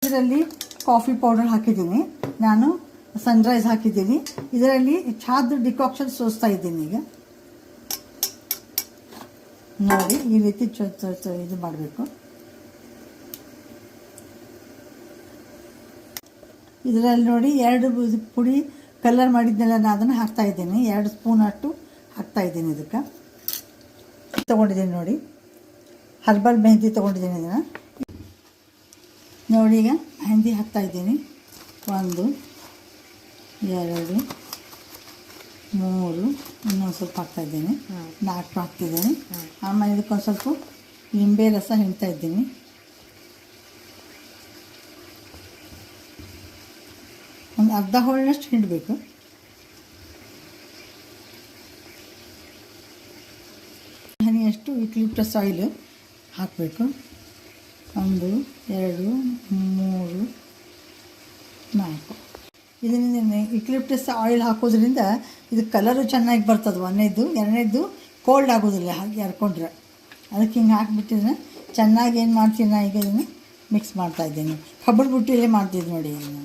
ಇದರಲ್ಲಿ coffee powder ಹಾಕಿದ್ದೀನಿ, ನಾನು ಸನ್ರೈಸ್ ಹಾಕಿದ್ದೀನಿ. ಇದರಲ್ಲಿ ಚಾದ ಡಿಕಾಕ್ಷನ್ ಸೋಸ್ತಾ ಇದ್ದೀನಿ. ಈಗ ನೋಡಿ ಈ ರೀತಿ ಇದು ಮಾಡಬೇಕು. ಇದರಲ್ಲಿ ನೋಡಿ 2 ಪುಡಿ ಕಲರ್ ಮಾಡಿದ್ನೆಲ್ಲ ನಾನು ಅದನ್ನು ಹಾಕ್ತಾ ಇದ್ದೀನಿ. 2 ಸ್ಪೂನ್ ಅಷ್ಟು ಹಾಕ್ತಾ ಇದ್ದೀನಿ. ಇದಕ್ಕೆ ತೊಗೊಂಡಿದ್ದೀನಿ ನೋಡಿ, ಹರ್ಬಲ್ ಮೆಹಂದಿ ತೊಗೊಂಡಿದ್ದೀನಿ. ಇದನ್ನು ನೋಡಿ ಈಗ ಮೆಹಂದಿ ಹಾಕ್ತಾ ಇದ್ದೀನಿ. 1 2 3 ಇನ್ನೊಂದು ಸ್ವಲ್ಪ ಹಾಕ್ತಾಯಿದ್ದೀನಿ, 4 ಹಾಕ್ತಿದ್ದೀನಿ. ಆಮೇಲೆ ಇದಕ್ಕೊಂದು ಸ್ವಲ್ಪ ಲಿಂಬೆ ರಸ ಹಿಂಡ್ತಾ ಇದ್ದೀನಿ. ಒಂದು ಅರ್ಧ ಹೋಳಿನಷ್ಟು ಹಿಂಡಬೇಕು. ಹನಿಯಷ್ಟು ಯುಕಲಿಪ್ಟಸ್ ಆಯಿಲ್ ಹಾಕಬೇಕು. 1 2 3 4 ಇದರಿಂದ ಯುಕಲಿಪ್ಟಸ್ ಆಯಿಲ್ ಹಾಕೋದ್ರಿಂದ ಇದು ಕಲರು ಚೆನ್ನಾಗಿ ಬರ್ತದೆ. 1ನೇದು. 2ನೇದು ಕೋಲ್ಡ್ ಆಗೋದಿಲ್ಲ ಹಾಗೆ ಹರ್ಕೊಂಡ್ರೆ. ಅದಕ್ಕೆ ಹಿಂಗೆ ಹಾಕಿಬಿಟ್ಟಿದ್ರೆ ಚೆನ್ನಾಗಿ ಏನು ಮಾಡ್ತೀನಿ ನಾ ಈಗ ಇದನ್ನು ಮಿಕ್ಸ್ ಮಾಡ್ತಾಯಿದ್ದೀನಿ. ಕಬ್ಬಣ ಬುಟ್ಟಿಯಲ್ಲೇ ಮಾಡ್ತಿದ್ದು ನೋಡಿ. ಇದನ್ನು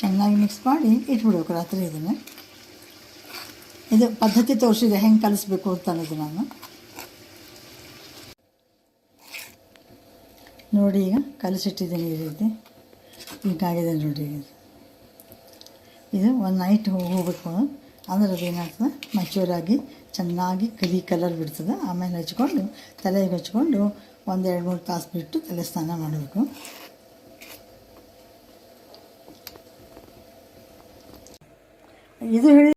ಚೆನ್ನಾಗಿ ಮಿಕ್ಸ್ ಮಾಡಿ ಇಟ್ಬಿಡ್ಬೇಕು ರಾತ್ರಿ. ಇದನ್ನು ಇದು ಪದ್ಧತಿ ತೋರಿಸಿದೆ ಹೆಂಗೆ ಕಲಿಸ್ಬೇಕು ಅಂತ ಅನ್ನೋದು. ನಾನು ನೋಡಿ ಈಗ ಕಲಿಸಿಟ್ಟಿದ್ದೀನಿ. ಈ ರೀತಿ ಹೀಗಾಗಿದೆ ನೋಡಿ. ಇದು ಒಂದು ನೈಟ್ ಹೋಗ್ಬೇಕು ಅಂದ್ರೆ ಅದೇನಾಗ್ತದೆ, ಮ್ಯಾಚೂರಾಗಿ ಚೆನ್ನಾಗಿ ಕಲರ್ ಬಿಡ್ತದೆ. ಆಮೇಲೆ ಹಚ್ಕೊಂಡು ತಲೆಗೆ ಹಚ್ಕೊಂಡು 1-2-3 ತಾಸು ಬಿಟ್ಟು ತಲೆ ಸ್ನಾನ ಮಾಡಬೇಕು. ಇದು ಹೇಳಿ